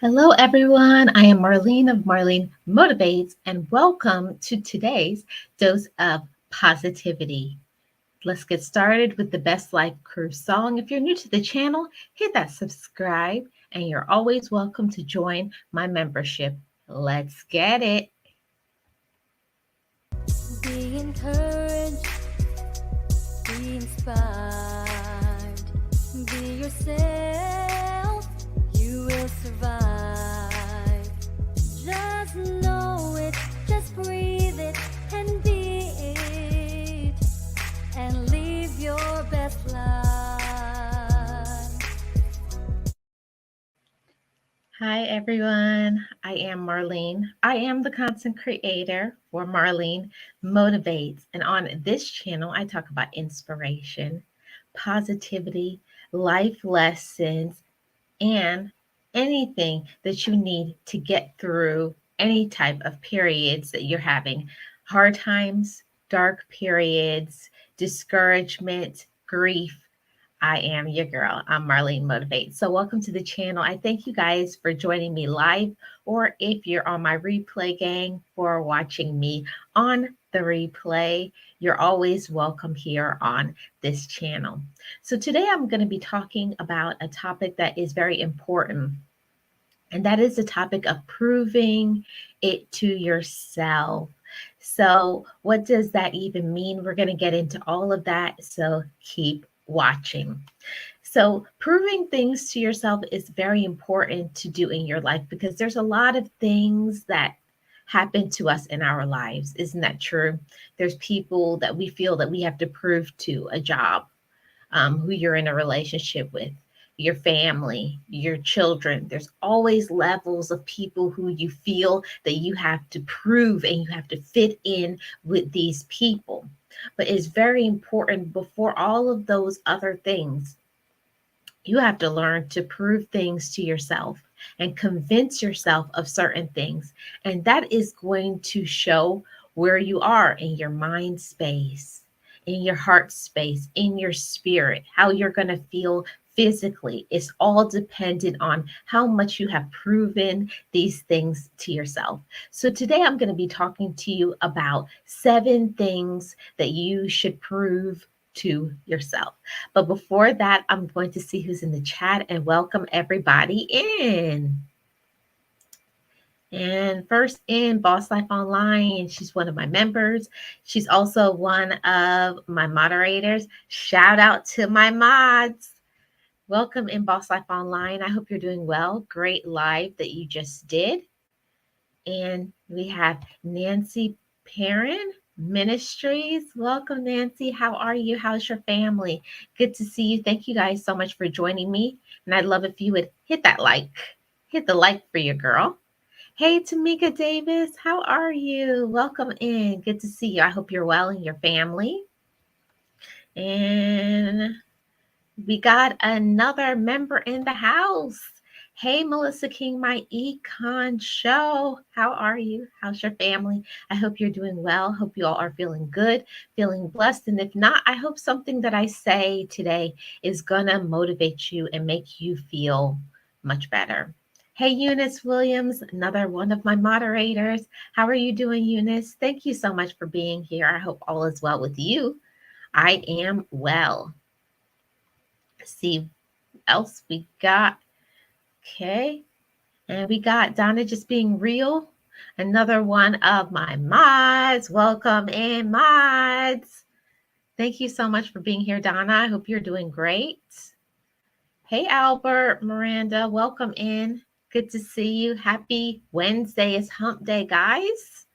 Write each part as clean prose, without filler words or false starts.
Hello, everyone. I am Marlene of Marlene Motivates, and welcome to today's dose of positivity. Let's get started with the Best Life Crew song. If you're new to the channel, hit that subscribe, and you're always welcome to join my membership. Let's get it. Be encouraged, be inspired, be yourself, you will survive. Just know it, just breathe it, and be it, and live your best life. Hi, everyone. I am Marlene. I am the content creator for Marlene Motivates. And on this channel, I talk about inspiration, positivity, life lessons, and anything that you need to get through any type of periods that you're having hard times, dark periods, discouragement, grief. I am your girl. I'm Marlene Motivate. So, welcome to the channel. I thank you guys for joining me live, or if you're on my replay gang, for watching me on the replay. You're always welcome here on this channel. So, today I'm going to be talking about a topic that is very important, and that is the topic of proving it to yourself. So, what does that even mean? We're going to get into all of that. So, keep watching. So, proving things to yourself is very important to do in your life because there's a lot of things that happen to us in our lives. Isn't that true? There's people that we feel that we have to prove to a job, who you're in a relationship with, your family, your children. There's always levels of people who you feel that you have to prove and you have to fit in with these people. But it's very important before all of those other things, you have to learn to prove things to yourself and convince yourself of certain things. And that is going to show where you are in your mind space, in your heart space, in your spirit, how you're going to feel physically. It's all dependent on how much you have proven these things to yourself. So today I'm going to be talking to you about 7 things that you should prove to yourself. But before that, I'm going to see who's in the chat and welcome everybody in. And first in Boss Life Online, she's one of my members. She's also one of my moderators. Shout out to my mods. Welcome in Boss Life Online. I hope you're doing well. Great live that you just did. And we have Nancy Perrin Ministries. Welcome, Nancy. How are you? How's your family? Good to see you. Thank you guys so much for joining me. And I'd love if you would hit that like. Hit the like for your girl. Hey, Tamika Davis. How are you? Welcome in. Good to see you. I hope you're well and your family. And we got another member in the house. Hey, Melissa King, my econ show. How are you? How's your family? I hope you're doing well. Hope you all are feeling good, feeling blessed. And if not, I hope something that I say today is going to motivate you and make you feel much better. Hey, Eunice Williams, another one of my moderators. How are you doing, Eunice? Thank you so much for being here. I hope all is well with you. I am well. See else we got. Okay. And we got Donna just being real. Another one of my mods. Welcome in, mods. Thank you so much for being here, Donna. I hope you're doing great. Hey, Albert, Miranda, welcome in. Good to see you. Happy Wednesday. It's hump day, guys.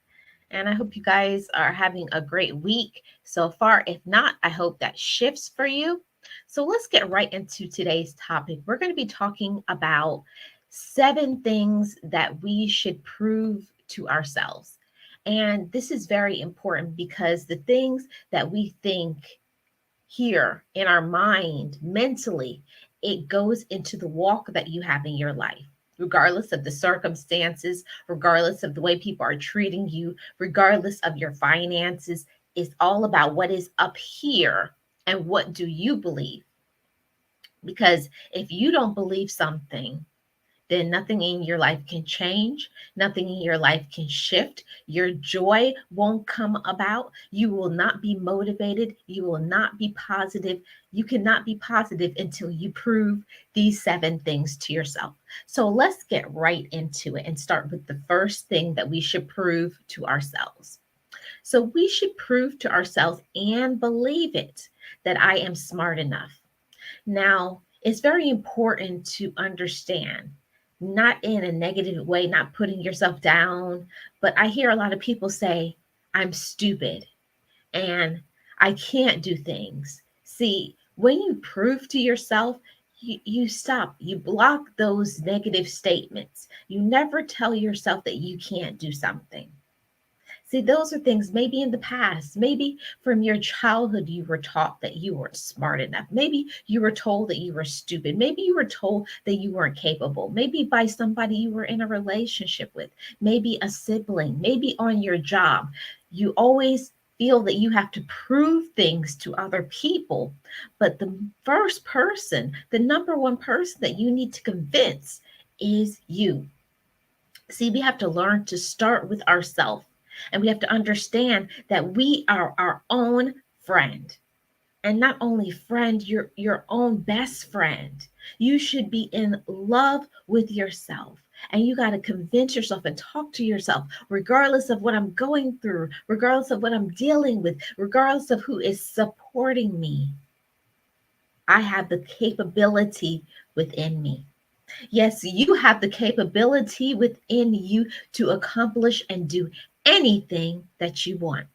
And I hope you guys are having a great week so far. If not, I hope that shifts for you. So let's get right into today's topic. We're going to be talking about 7 things that we should prove to ourselves. And this is very important because the things that we think here in our mind mentally, it goes into the walk that you have in your life. Regardless of the circumstances, regardless of the way people are treating you, regardless of your finances, it's all about what is up here and what do you believe. Because if you don't believe something, then nothing in your life can change. Nothing in your life can shift. Your joy won't come about. You will not be motivated. You will not be positive. You cannot be positive until you prove these 7 things to yourself. So let's get right into it and start with the first thing that we should prove to ourselves. So we should prove to ourselves and believe it that I am smart enough. Now, it's very important to understand, not in a negative way, not putting yourself down, but I hear a lot of people say, I'm stupid and I can't do things. See, when you prove to yourself, you stop, you block those negative statements. You never tell yourself that you can't do something. See, those are things maybe in the past, maybe from your childhood, you were taught that you weren't smart enough. Maybe you were told that you were stupid. Maybe you were told that you weren't capable. Maybe by somebody you were in a relationship with, maybe a sibling, maybe on your job. You always feel that you have to prove things to other people. But the first person, the number one person that you need to convince is you. See, we have to learn to start with ourselves, and we have to understand that we are our own friend. And not only friend, your own best friend. You should be in love with yourself. And you got to convince yourself and talk to yourself, regardless of what I'm going through, regardless of what I'm dealing with, regardless of who is supporting me. I have the capability within me. Yes, you have the capability within you to accomplish and do anything that you want.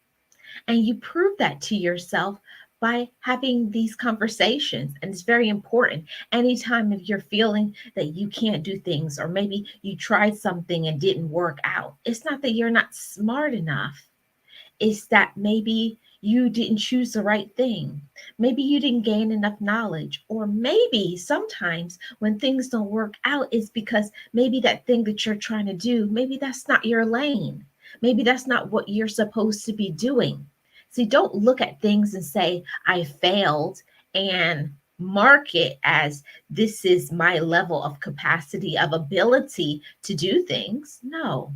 And you prove that to yourself by having these conversations. And it's very important. Anytime if you're feeling that you can't do things, or maybe you tried something and didn't work out, it's not that you're not smart enough. Is that maybe you didn't choose the right thing. Maybe you didn't gain enough knowledge. Or maybe sometimes when things don't work out, it's because maybe that thing that you're trying to do, maybe that's not your lane. Maybe that's not what you're supposed to be doing. See, don't look at things and say, I failed, and mark it as this is my level of capacity, of ability to do things. No,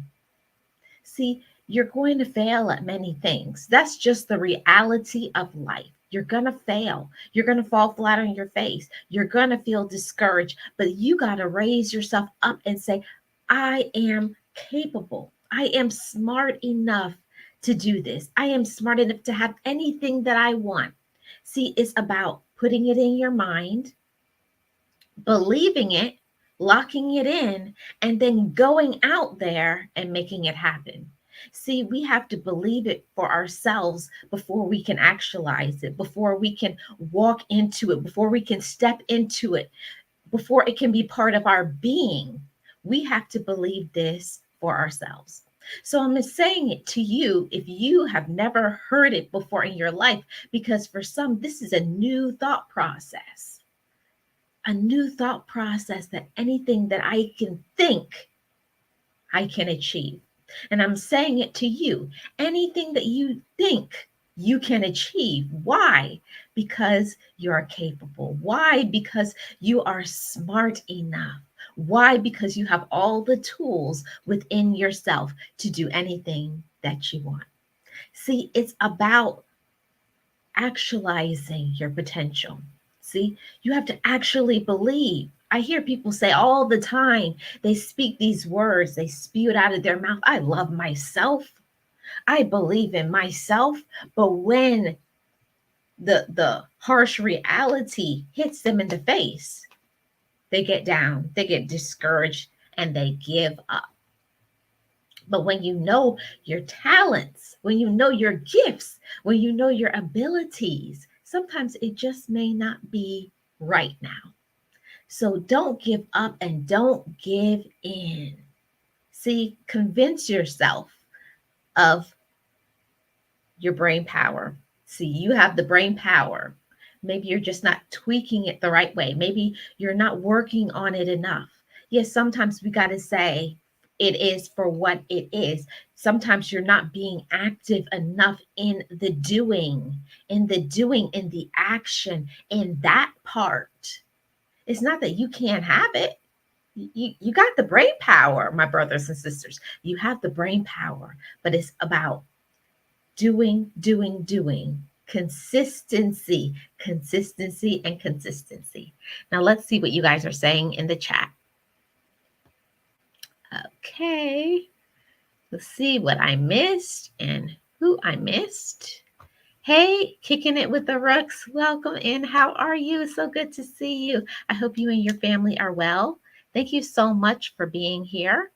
see, you're going to fail at many things. That's just the reality of life. You're going to fail. You're going to fall flat on your face. You're going to feel discouraged, but you got to raise yourself up and say, I am capable. I am smart enough to do this. I am smart enough to have anything that I want. See, it's about putting it in your mind, believing it, locking it in, and then going out there and making it happen. See, we have to believe it for ourselves before we can actualize it, before we can walk into it, before we can step into it, before it can be part of our being. We have to believe this for ourselves. So I'm saying it to you if you have never heard it before in your life, because for some, this is a new thought process, a new thought process that anything that I can think, I can achieve. And I'm saying it to you, anything that you think you can achieve. Why? Because you're capable. Why? Because you are smart enough. Why? Because you have all the tools within yourself to do anything that you want. See, it's about actualizing your potential. See, you have to actually believe. I hear people say all the time, they speak these words, they spew it out of their mouth. I love myself. I believe in myself. But when the harsh reality hits them in the face, they get down, they get discouraged, and they give up. But when you know your talents, when you know your gifts, when you know your abilities, sometimes it just may not be right now. So don't give up and don't give in. See, convince yourself of your brain power. See, you have the brain power. Maybe you're just not tweaking it the right way. Maybe you're not working on it enough. Yes, sometimes we got to say it is for what it is. Sometimes you're not being active enough in the doing, in the action, in that part. It's not that you can't have it. You got the brain power, my brothers and sisters. You have the brain power, but it's about doing, doing, doing. Consistency, consistency, and consistency. Now let's see what you guys are saying in the chat. Okay, let's see what I missed and who I missed. Hey, kicking it with the Rooks. Welcome in. How are you? It's so good to see you. I hope you and your family are well. Thank you so much for being here.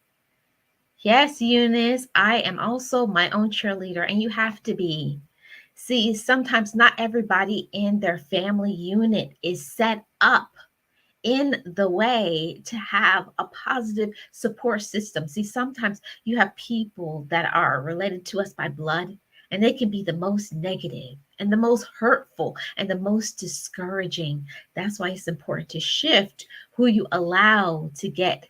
Yes, Eunice, I am also my own cheerleader, and you have to be. See, sometimes not everybody in their family unit is set up in the way to have a positive support system. See, sometimes you have people that are related to us by blood, and they can be the most negative and the most hurtful and the most discouraging. That's why it's important to shift who you allow to get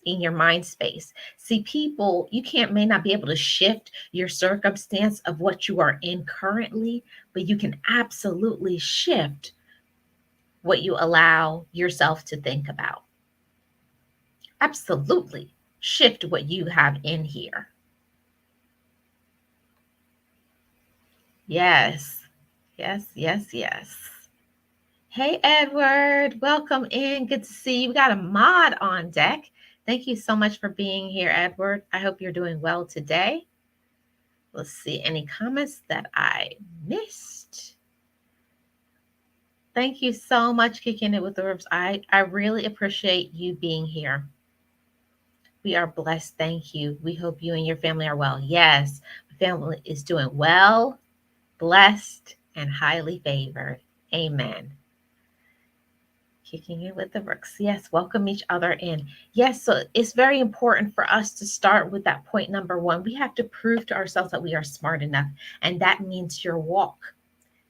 in your mind space. See, people, you can't may not be able to shift your circumstance of what you are in currently, but you can absolutely shift what you allow yourself to think about. Absolutely shift what you have in here. Yes, yes, yes, yes. Hey, Edward, welcome in. Good to see you. We got a mod on deck. Thank you so much for being here, Edward. I hope you're doing well today. Let's see any comments that I missed. Thank you so much, Kicking It with the Ropes. I really appreciate you being here. We are blessed. Thank you. We hope you and your family are well. Yes, my family is doing well, blessed, and highly favored. Amen. Kicking it with the Rooks. Yes, welcome each other in. Yes, so it's very important for us to start with that point number one. We have to prove to ourselves that we are smart enough, and that means your walk.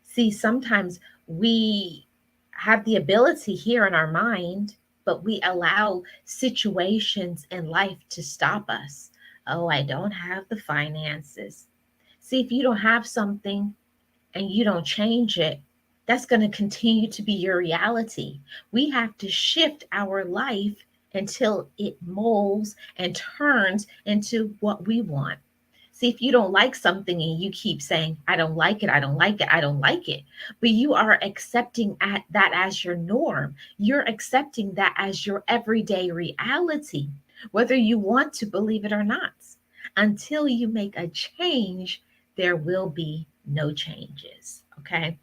See, sometimes we have the ability here in our mind, but we allow situations in life to stop us. Oh, I don't have the finances. See, if you don't have something and you don't change it, that's going to continue to be your reality. We have to shift our life until it molds and turns into what we want. See, if you don't like something and you keep saying, I don't like it, I don't like it, I don't like it, but you are accepting that as your norm, you're accepting that as your everyday reality, whether you want to believe it or not. Until you make a change, there will be no changes. Okay.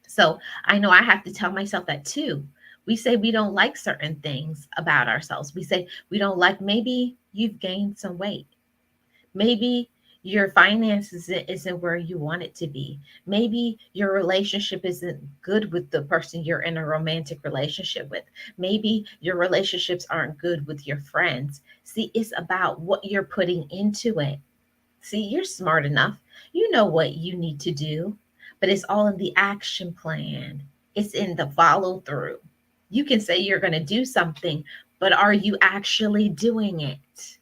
So I know I have to tell myself that too. We say we don't like certain things about ourselves. We say we don't like, maybe you've gained some weight. Maybe your finances isn't where you want it to be. Maybe your relationship isn't good with the person you're in a romantic relationship with. Maybe your relationships aren't good with your friends. See, it's about what you're putting into it. See, you're smart enough. You know what you need to do, but it's all in the action plan. It's in the follow through. You can say you're going to do something, but are you actually doing it?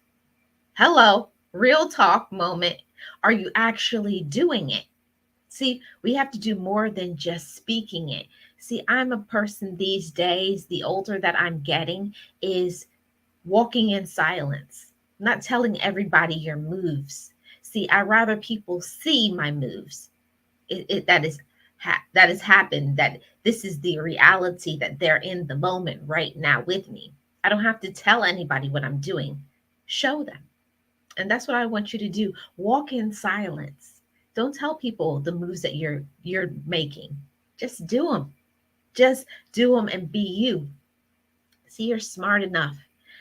Hello, real talk moment. Are you actually doing it? See, we have to do more than just speaking it. See, I'm a person these days, the older that I'm getting, is walking in silence, not telling everybody your moves. See, I rather people see my moves. That has happened. That this is the reality that they're in the moment right now with me. I don't have to tell anybody what I'm doing. Show them. And that's what I want you to do. Walk in silence. Don't tell people the moves that you're making. Just do them. Just do them and be you. See, you're smart enough.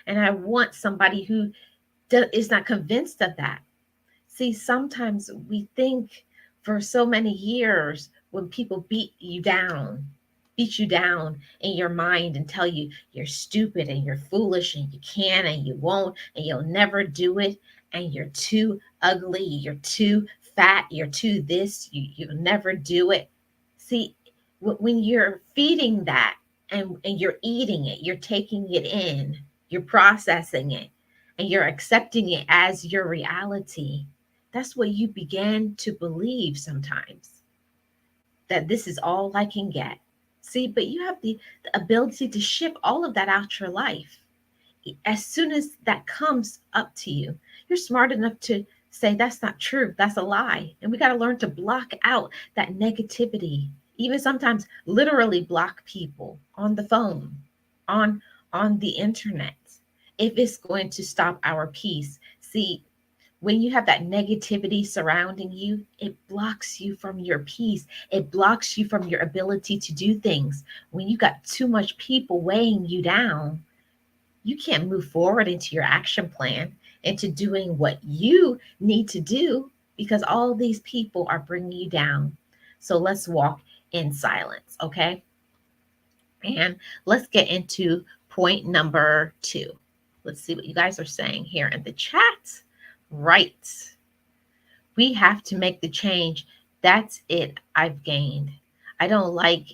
And I want somebody who is not convinced of that. See, sometimes we think for so many years when people beat you down in your mind and tell you you're stupid and you're foolish and you can and you won't and you'll never do it and you're too ugly, you're too fat, you're too this, you'll never do it. See, when you're feeding that and you're eating it, you're taking it in, you're processing it, and you're accepting it as your reality, that's what you begin to believe sometimes, that this is all I can get. See, but you have the ability to shift all of that out your life. As soon as that comes up to you, you're smart enough to say, that's not true. That's a lie. And we got to learn to block out that negativity. Even sometimes literally block people on the phone, on on the internet, if it's going to stop our peace. See, when you have that negativity surrounding you, it blocks you from your peace. It blocks you from your ability to do things. When you got too much people weighing you down, you can't move forward into your action plan, into doing what you need to do, because all these people are bringing you down. So let's walk in silence, okay? And let's get into point number 2. Let's see what you guys are saying here in the chat. Right. We have to make the change. That's it I've gained. I don't like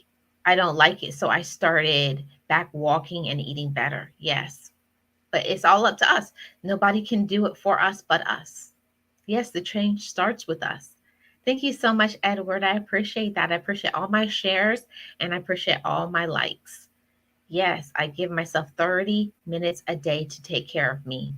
I don't like it, so I started back walking and eating better. Yes. But it's all up to us. Nobody can do it for us but us. Yes, the change starts with us. Thank you so much, Edward. I appreciate that. I appreciate all my shares and I appreciate all my likes. Yes, I give myself 30 minutes a day to take care of me.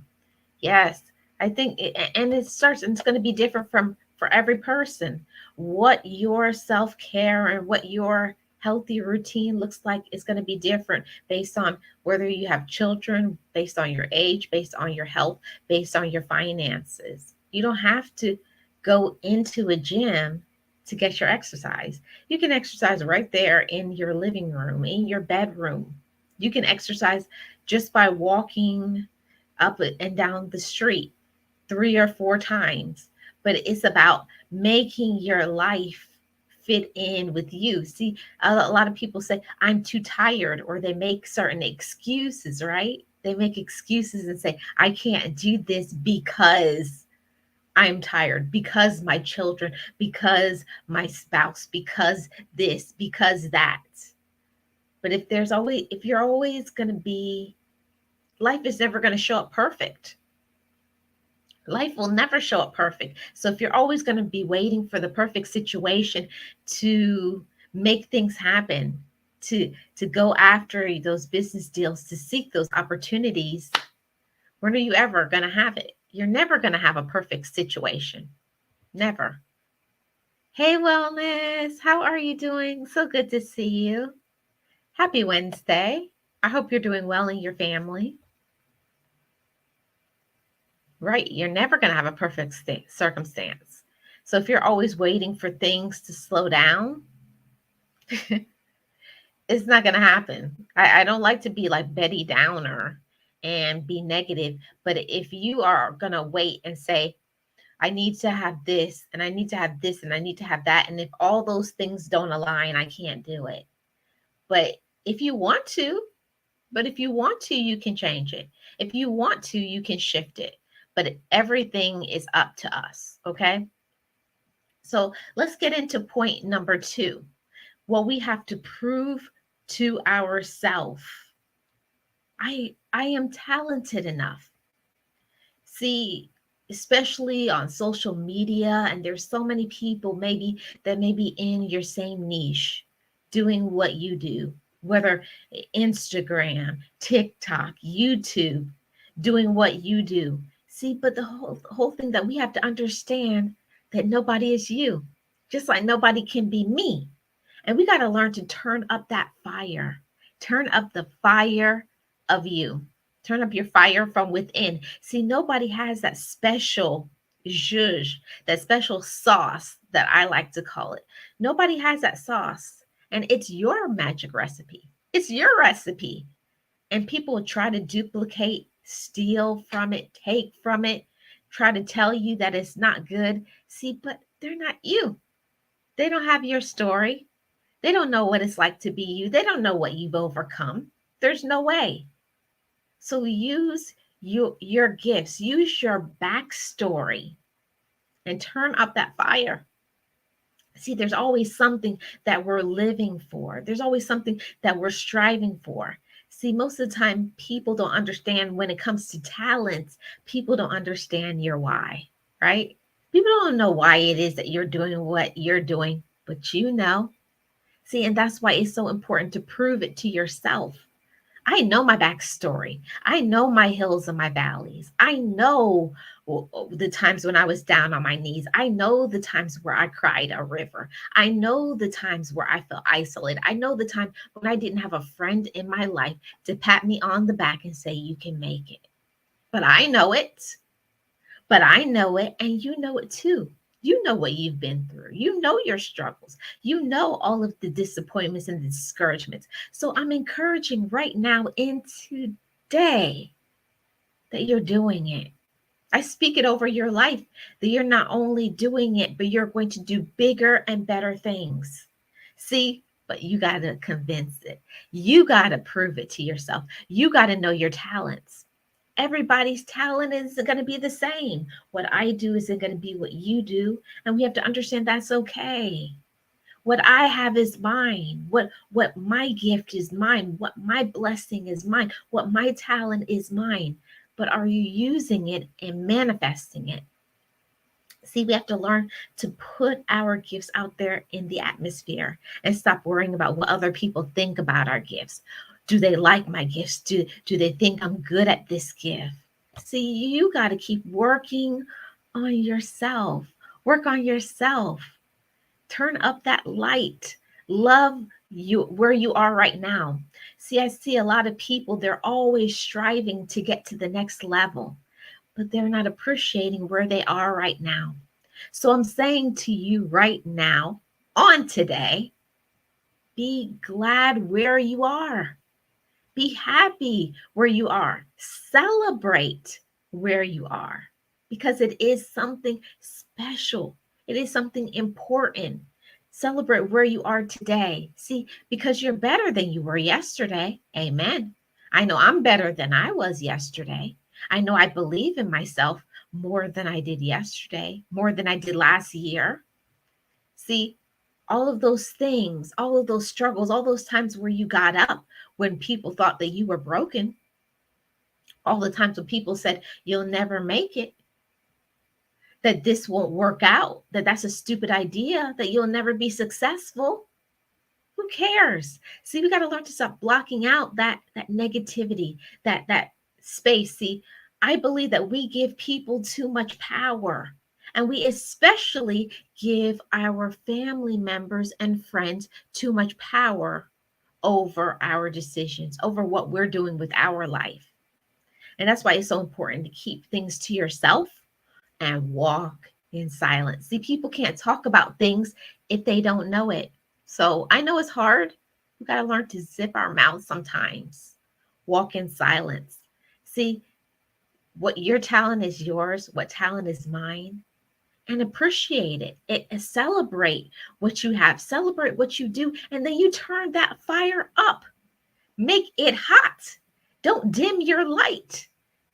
Yes, I think, and it starts, and it's going to be different from for every person. What your self care and what your healthy routine looks like is going to be different based on whether you have children, based on your age, based on your health, based on your finances. You don't have to go into a gym to get your exercise. You can exercise right there in your living room, in your bedroom. You can exercise just by walking up and down the street 3 or 4 times. But it's about making your life fit in with you. See, a lot of people say, I'm too tired, or they make certain excuses, right? They make excuses and say, I can't do this because I'm tired, because my children, because my spouse, because this, because that. But if you're always going to be, life is never going to show up perfect. Life will never show up perfect. So if you're always going to be waiting for the perfect situation to make things happen, to go after those business deals, to seek those opportunities, when are you ever going to have it? You're never going to have a perfect situation. Never. Hey, Wellness, how are you doing? So good to see you. Happy Wednesday. I hope you're doing well in your family. Right? You're never going to have a perfect circumstance. So if you're always waiting for things to slow down, it's not going to happen. I don't like to be like Betty Downer and be negative. But if you are going to wait and say, I need to have this, and I need to have this, and I need to have that, and if all those things don't align, I can't do it. But if you want to, you can change it. If you want to, you can shift it. But everything is up to us. Okay. So let's get into point number 2. Well, we have to prove to ourselves, I am talented enough. See, especially on social media, and there's so many people maybe that may be in your same niche doing what you do, whether Instagram, TikTok, YouTube, doing what you do. See, but the whole thing that we have to understand, that nobody is you, just like nobody can be me. And we got to learn to turn up that fire. Turn up the fire of you. Turn up your fire from within. See, nobody has that special zhuzh, that special sauce that I like to call it. Nobody has that sauce. And it's your magic recipe. It's your recipe. And people will try to duplicate, steal from it, take from it, try to tell you that it's not good. See, but they're not you. They don't have your story. They don't know what it's like to be you. They don't know what you've overcome. There's no way. So use your gifts, use your backstory, and turn up that fire. See, there's always something that we're living for. There's always something that we're striving for. See, most of the time, people don't understand when it comes to talents, people don't understand your why, right? People don't know why it is that you're doing what you're doing, but you know. See, and that's why it's so important to prove it to yourself. I know my backstory. I know my hills and my valleys. I know the times when I was down on my knees. I know the times where I cried a river. I know the times where I felt isolated. I know the time when I didn't have a friend in my life to pat me on the back and say, you can make it. But I know it. But I know it, and you know it too. You know what you've been through. You know your struggles. You know all of the disappointments and the discouragements. So I'm encouraging right now in today that you're doing it. I speak it over your life that you're not only doing it, but you're going to do bigger and better things. See, but you got to convince it. You got to prove it to yourself. You got to know your talents. Everybody's talent isn't going to be the same. What I do isn't going to be what you do. And we have to understand that's okay. What I have is mine. What my gift is mine. What my blessing is mine. What my talent is mine. But are you using it and manifesting it? See, we have to learn to put our gifts out there in the atmosphere and stop worrying about what other people think about our gifts. Do they like my gifts? Do they think I'm good at this gift? See, you got to keep working on yourself. Work on yourself. Turn up that light. Love you where you are right now. See, I see a lot of people, they're always striving to get to the next level, but they're not appreciating where they are right now. So I'm saying to you right now, on today, be glad where you are. Be happy where you are. Celebrate where you are because it is something special. It is something important. Celebrate where you are today. See, because you're better than you were yesterday. Amen. I know I'm better than I was yesterday. I know I believe in myself more than I did yesterday, more than I did last year. See, all of those things, all of those struggles, all those times where you got up when people thought that you were broken, all the times when people said you'll never make it, that this won't work out, that that's a stupid idea, that you'll never be successful. Who cares? See, we got to learn to stop blocking out that negativity, that space. See, I believe that we give people too much power. And we especially give our family members and friends too much power over our decisions, over what we're doing with our life. And that's why it's so important to keep things to yourself and walk in silence. See, people can't talk about things if they don't know it. So I know it's hard. We got to learn to zip our mouths sometimes, walk in silence. See, what your talent is yours, what talent is mine, and appreciate it. Celebrate what you have, celebrate what you do, and then you turn that fire up. Make it hot. Don't dim your light.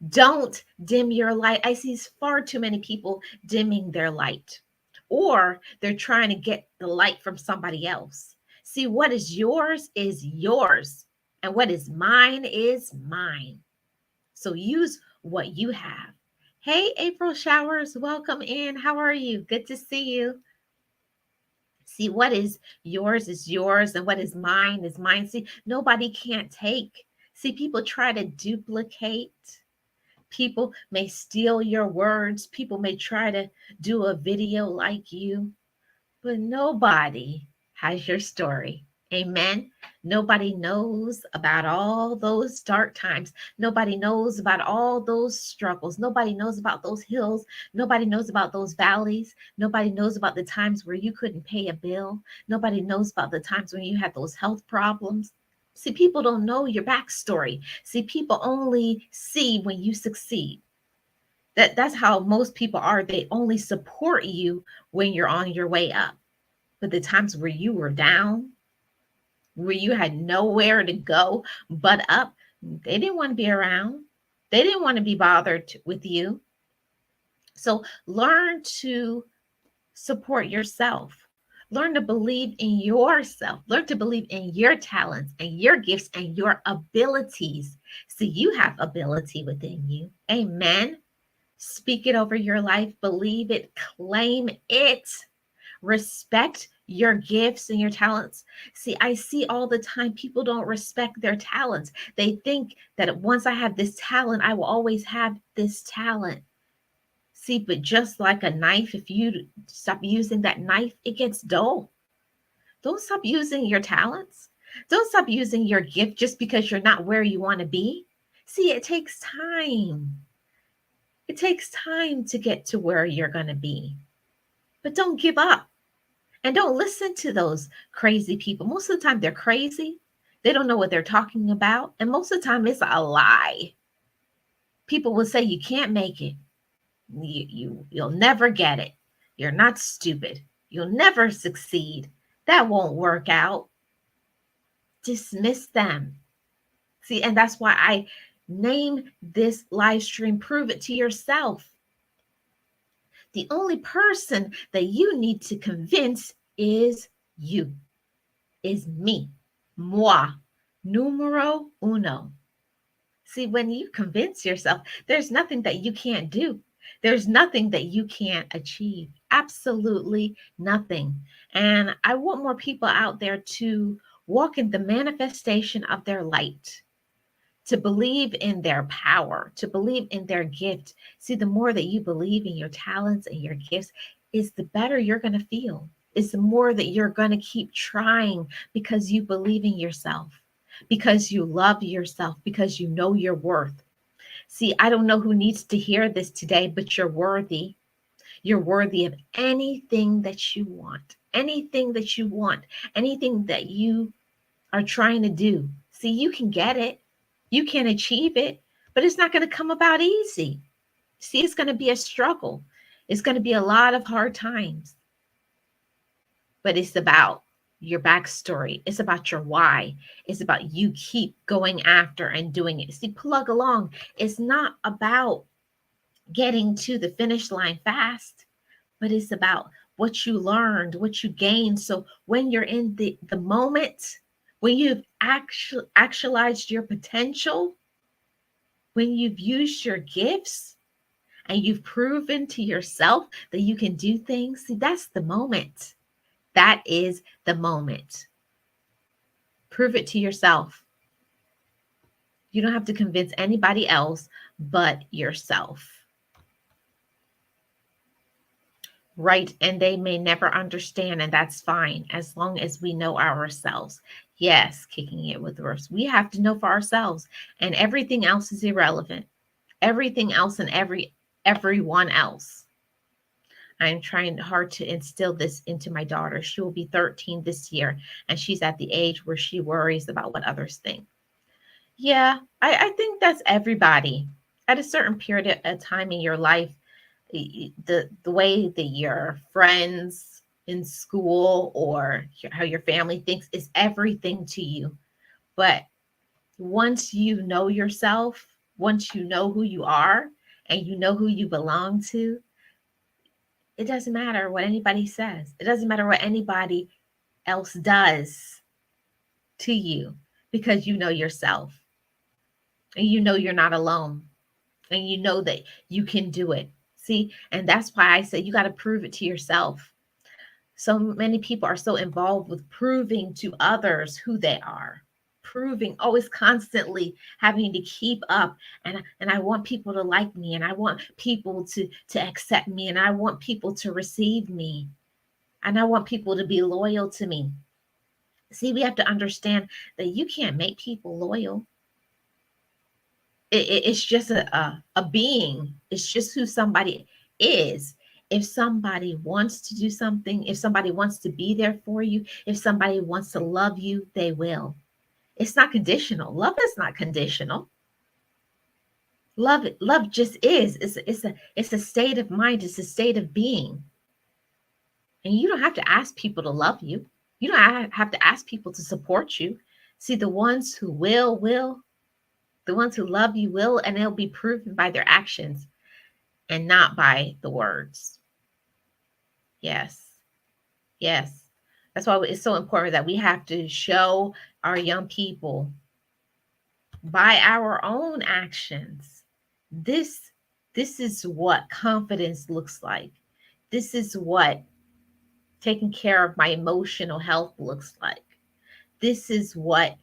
Don't dim your light. I see far too many people dimming their light, or they're trying to get the light from somebody else. See, what is yours, and what is mine is mine. So use what you have. Hey, April Showers, welcome in. How are you? Good to see you. See, what is yours, and what is mine is mine. See, nobody can't take. See, people try to duplicate. People may steal your words. People may try to do a video like you, but nobody has your story. Amen. Nobody knows about all those dark times. Nobody knows about all those struggles. Nobody knows about those hills. Nobody knows about those valleys. Nobody knows about the times where you couldn't pay a bill. Nobody knows about the times when you had those health problems. See, people don't know your backstory. See, people only see when you succeed. That's how most people are. They only support you when you're on your way up. But the times where you were down, where you had nowhere to go but up, they didn't want to be around. They didn't want to be bothered with you. So learn to support yourself. Learn to believe in yourself. Learn to believe in your talents and your gifts and your abilities. So you have ability within you. Amen. Speak it over your life. Believe it. Claim it. Respect your gifts and your talents. See, I see all the time people don't respect their talents. They think that once I have this talent, I will always have this talent. See, but just like a knife, if you stop using that knife, it gets dull. Don't stop using your talents. Don't stop using your gift just because you're not where you want to be. See, it takes time. It takes time to get to where you're going to be. But don't give up. And don't listen to those crazy people. Most of the time, they're crazy. They don't know what they're talking about. And most of the time, it's a lie. People will say you can't make it. You'll never get it. You're not stupid. You'll never succeed. That won't work out. Dismiss them. See, and that's why I name this live stream Prove It to Yourself. The only person that you need to convince is you, is me, moi, numero uno. See, when you convince yourself, there's nothing that you can't do. There's nothing that you can't achieve. Absolutely nothing. And I want more people out there to walk in the manifestation of their light, to believe in their power, to believe in their gift. See, the more that you believe in your talents and your gifts, is the better you're going to feel. It's the more that you're going to keep trying because you believe in yourself, because you love yourself, because you know your worth. See, I don't know who needs to hear this today, but you're worthy. You're worthy of anything that you want, anything that you want, anything that you are trying to do. See, you can get it, you can achieve it, but it's not going to come about easy. See, it's going to be a struggle. It's going to be a lot of hard times, but it's about your backstory. It's about your why. It's about you keep going after and doing it. See, plug along. It's not about getting to the finish line fast, but it's about what you learned, what you gained. So when you're in the moment, when you've actualized your potential, when you've used your gifts and you've proven to yourself that you can do things, see, that's the moment. That is the moment. Prove it to yourself. You don't have to convince anybody else but yourself. Right? And they may never understand, and that's fine as long as we know ourselves. Yes, kicking it with words. We have to know for ourselves, and everything else is irrelevant. Everything else and everyone else. I'm trying hard to instill this into my daughter. She will be 13 this year, and she's at the age where she worries about what others think. Yeah, I think that's everybody. At a certain period of time in your life, the way that your friends in school or how your family thinks is everything to you. But once you know yourself, once you know who you are and you know who you belong to, it doesn't matter what anybody says. It doesn't matter what anybody else does to you, because you know yourself and you know you're not alone and you know that you can do it. See, and that's why I say you got to prove it to yourself. So many people are so involved with proving to others who they are, proving, always constantly having to keep up. And I want people to like me, and I want people to accept me, and I want people to receive me, and I want people to be loyal to me. See, we have to understand that you can't make people loyal. It's just a being. It's just who somebody is. If somebody wants to do something, if somebody wants to be there for you, if somebody wants to love you, they will. It's not conditional. Love is not conditional. Love just is. It's a state of mind. It's a state of being. And you don't have to ask people to love you. You don't have to ask people to support you. See, the ones who will. The ones who love you will, and it'll be proven by their actions and not by the words. Yes. Yes. That's why it's so important that we have to show our young people by our own actions. This is what confidence looks like. This is what taking care of my emotional health looks like. This is what,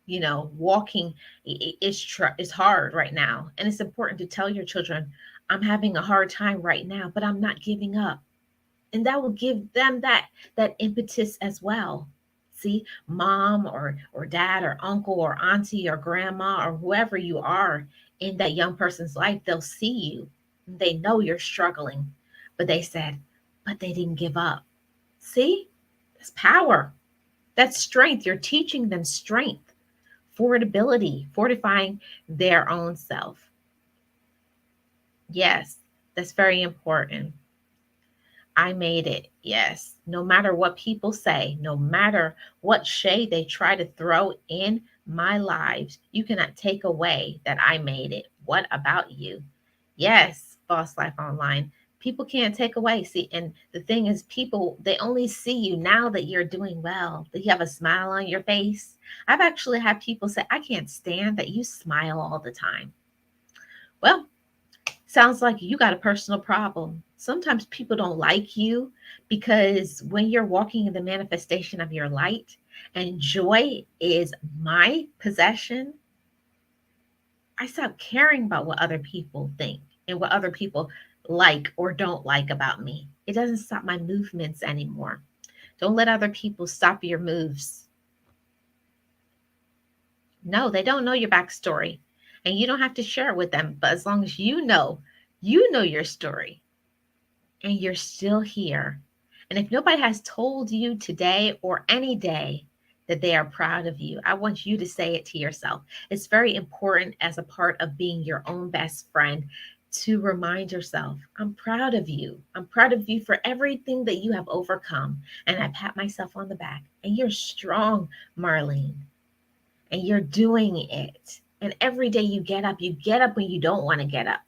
walking is hard right now. And it's important to tell your children, I'm having a hard time right now, but I'm not giving up. And that will give them that impetus as well. See, mom or dad or uncle or auntie or grandma or whoever you are in that young person's life, they'll see you. They know you're struggling, but they said, but they didn't give up. See, that's power. That's strength. You're teaching them strength, fortifying their own self. Yes, that's very important. I made it. Yes. No matter what people say, no matter what shade they try to throw in my lives, you cannot take away that I made it. What about you? Yes, Boss Life Online. People can't take away. See, and the thing is, people, they only see you now that you're doing well, that you have a smile on your face. I've actually had people say, I can't stand that you smile all the time. Well, sounds like you got a personal problem. Sometimes people don't like you because when you're walking in the manifestation of your light and joy is my possession, I stop caring about what other people think and what other people like or don't like about me. It doesn't stop my movements anymore. Don't let other people stop your moves. No, they don't know your backstory and you don't have to share it with them. But as long as you know your story and you're still here. And if nobody has told you today or any day that they are proud of you, I want you to say it to yourself. It's very important as a part of being your own best friend to remind yourself, I'm proud of you. I'm proud of you for everything that you have overcome. And I pat myself on the back. And you're strong, Marlene, and you're doing it. And every day you get up when you don't want to get up.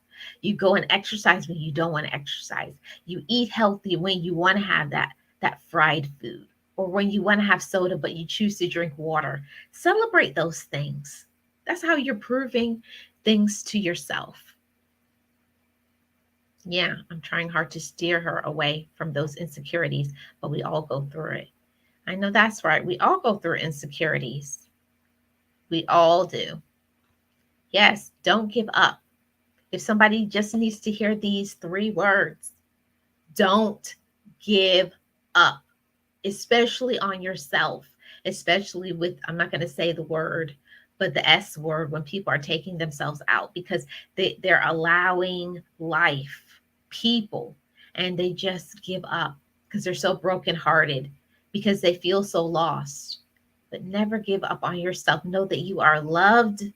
You go and exercise when you don't want to exercise. You eat healthy when you want to have that fried food or when you want to have soda but you choose to drink water. Celebrate those things. That's how you're proving things to yourself. Yeah, I'm trying hard to steer her away from those insecurities, but we all go through it. I know that's right. We all go through insecurities. We all do. Yes, don't give up. If somebody just needs to hear these three words, don't give up, especially on yourself, especially with, I'm not going to say the word, but the S word when people are taking themselves out because they're allowing life, people, and they just give up because they're so brokenhearted, because they feel so lost. But never give up on yourself. Know that you are loved.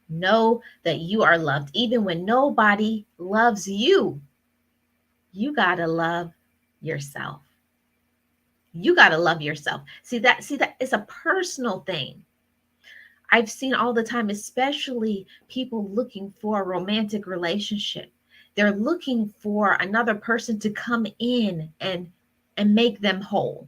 Know that you are loved. Even when nobody loves you, you got to love yourself. You got to love yourself. See that it's a personal thing. I've seen all the time, especially people looking for a romantic relationship. They're looking for another person to come in and make them whole.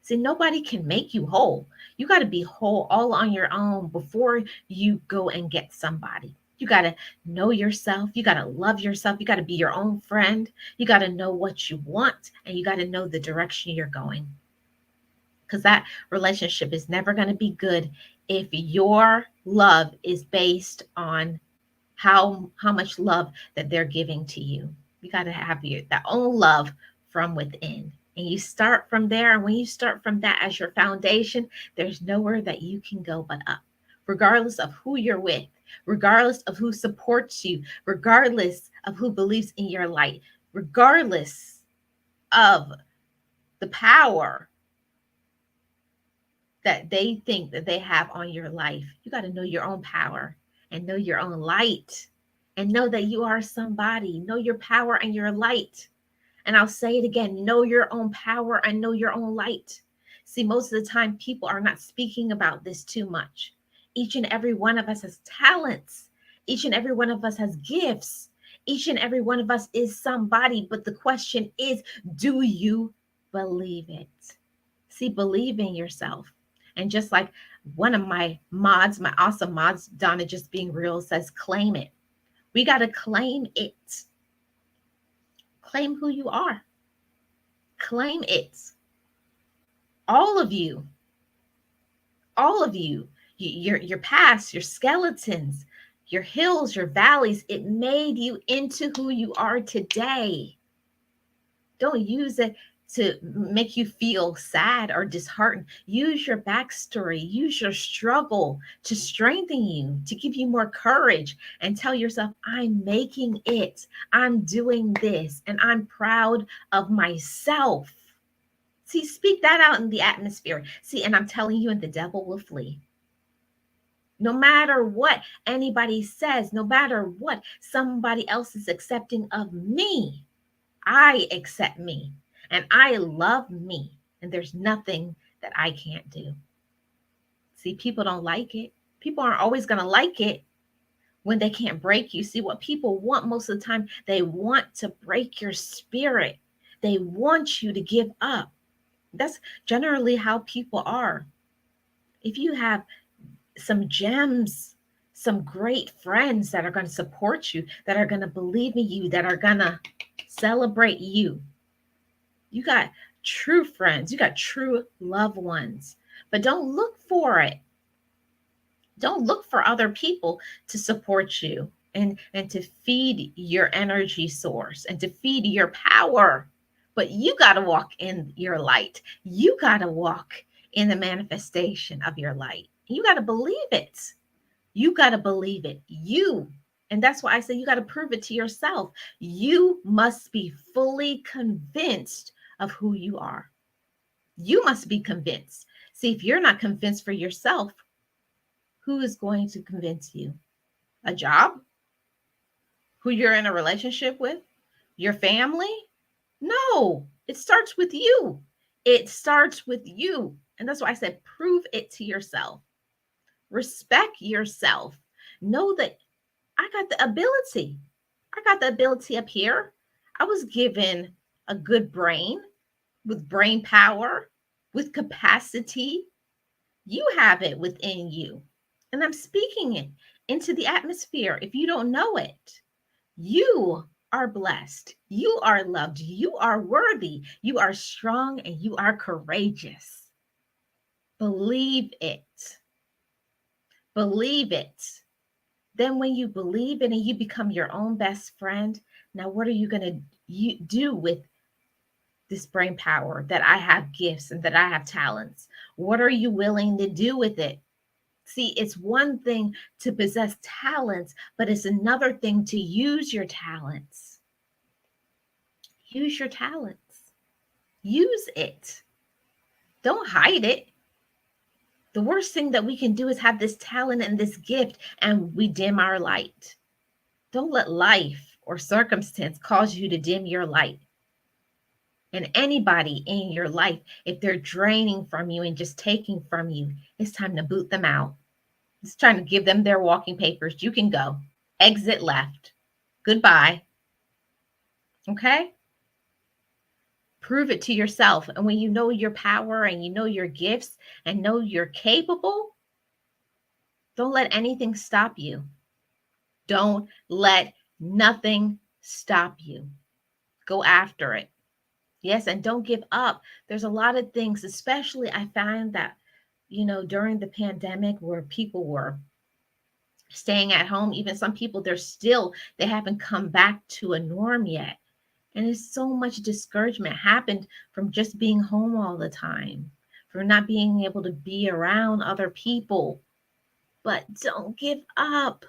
See, nobody can make you whole. You got to be whole all on your own before you go and get somebody. You got to know yourself. You got to love yourself. You got to be your own friend. You got to know what you want and you got to know the direction you're going. Because that relationship is never going to be good if your love is based on how much love that they're giving to you. You got to have that own love from within. And you start from there. And when you start from that as your foundation, there's nowhere that you can go but up, regardless of who you're with, regardless of who supports you, regardless of who believes in your light, regardless of the power that they think that they have on your life. You got to know your own power and know your own light and know that you are somebody. Know your power and your light. And I'll say it again, know your own power and know your own light. See, most of the time, people are not speaking about this too much. Each and every one of us has talents. Each and every one of us has gifts. Each and every one of us is somebody. But the question is, do you believe it? See, believe in yourself. And just like one of my mods, my awesome mods, Donna Just Being Real, says, claim it. We got to claim it. Claim who you are. Claim it. All of you, all of you, your past, your skeletons, your hills, your valleys, it made you into who you are today. Don't use it to make you feel sad or disheartened. Use your backstory, use your struggle to strengthen you, to give you more courage, and tell yourself, I'm making it. I'm doing this, and I'm proud of myself. See, speak that out in the atmosphere. See, and I'm telling you, and the devil will flee. No matter what anybody says, no matter what somebody else is accepting of me, I accept me and I love me. And there's nothing that I can't do. See, people don't like it. People aren't always going to like it when they can't break you. See, what people want most of the time, they want to break your spirit. They want you to give up. That's generally how people are. If you have some gems, some great friends that are going to support you, that are going to believe in you, that are going to celebrate you, you got true friends, you got true loved ones. But don't look for it. Don't look for other people to support you and to feed your energy source and to feed your power. But you got to walk in your light. You got to walk in the manifestation of your light. You got to believe it. You got to believe it. And that's why I say you got to prove it to yourself. You must be fully convinced of who you are. You must be convinced. See, if you're not convinced for yourself, who is going to convince you? A job? Who you're in a relationship with? Your family? No, it starts with you. It starts with you. And that's why I said, prove it to yourself. Respect yourself. Know that I got the ability. I got the ability up here. I was given a good brain with brain power, with capacity. You have it within you. And I'm speaking it into the atmosphere. If you don't know it, you are blessed. You are loved. You are worthy. You are strong and you are courageous. Believe it. Believe it. Then when you believe it and you become your own best friend, now what are you going to do with this brain power that I have gifts and that I have talents? What are you willing to do with it? See, it's one thing to possess talents, but it's another thing to use your talents. Use your talents. Use it. Don't hide it. The worst thing that we can do is have this talent and this gift and we dim our light. Don't let life or circumstance cause you to dim your light. And anybody in your life, if they're draining from you and just taking from you, it's time to boot them out. It's trying to give them their walking papers. You can go. Exit left. Goodbye. Okay? Prove it to yourself. And when you know your power and you know your gifts and know you're capable, don't let anything stop you. Don't let nothing stop you. Go after it. Yes, and don't give up. There's a lot of things, especially I find that, during the pandemic where people were staying at home, even some people, they haven't come back to a norm yet. And it's so much discouragement happened from just being home all the time, from not being able to be around other people. But don't give up.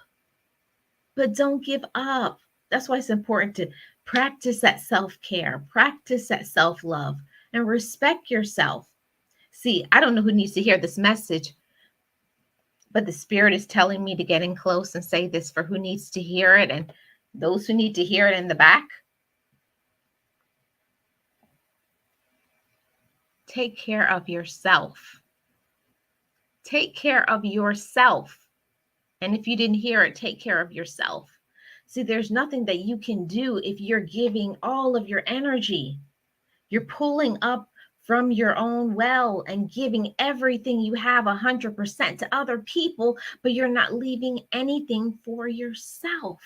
But don't give up. That's why it's important to practice that self-care, practice that self-love, and respect yourself. See, I don't know who needs to hear this message, but the Spirit is telling me to get in close and say this for who needs to hear it and those who need to hear it in the back. Take care of yourself. Take care of yourself. And if you didn't hear it, take care of yourself. See, there's nothing that you can do if you're giving all of your energy. You're pulling up from your own well and giving everything you have 100% to other people, but you're not leaving anything for yourself.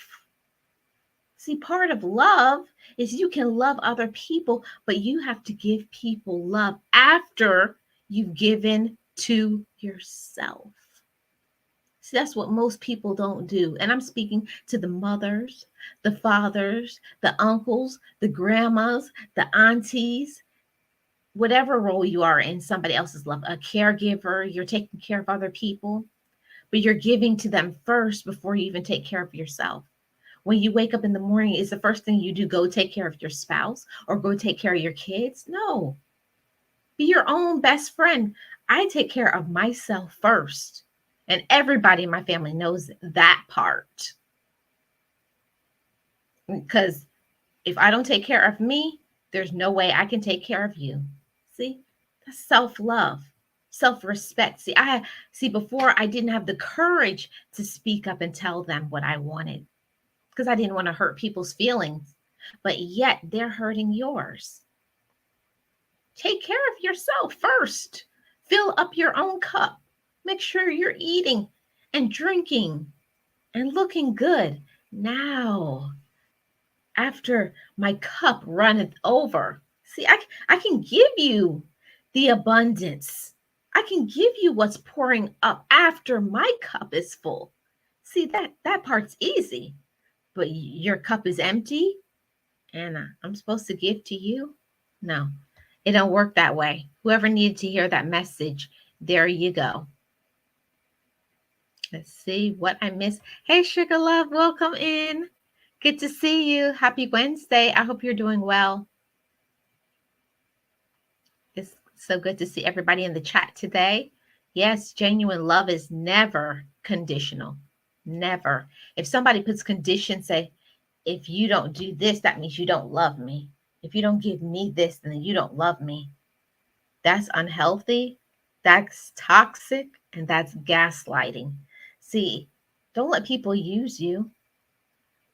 See, part of love is you can love other people, but you have to give people love after you've given to yourself. See, that's what most people don't do. And I'm speaking to the mothers, the fathers, the uncles, the grandmas, the aunties, whatever role you are in somebody else's love, a caregiver, you're taking care of other people, but you're giving to them first before you even take care of yourself. When you wake up in the morning, is the first thing you do go take care of your spouse or go take care of your kids? No. Be your own best friend. I take care of myself first. And everybody in my family knows that part. Because if I don't take care of me, there's no way I can take care of you. See? That's self-love, self-respect. See before I didn't have the courage to speak up and tell them what I wanted because I didn't want to hurt people's feelings. But yet they're hurting yours. Take care of yourself first. Fill up your own cup. Make sure you're eating and drinking and looking good. Now, after my cup runneth over, see, I can give you the abundance. I can give you what's pouring up after my cup is full. See, that part's easy. But your cup is empty and I'm supposed to give to you? No, it don't work that way. Whoever needed to hear that message, there you go. Let's see what I missed. Hey, Sugar Love, welcome in. Good to see you. Happy Wednesday. I hope you're doing well. It's so good to see everybody in the chat today. Yes, genuine love is never conditional. Never. If somebody puts conditions, say, if you don't do this, that means you don't love me. If you don't give me this, then you don't love me. That's unhealthy. That's toxic. And that's gaslighting. See, don't let people use you.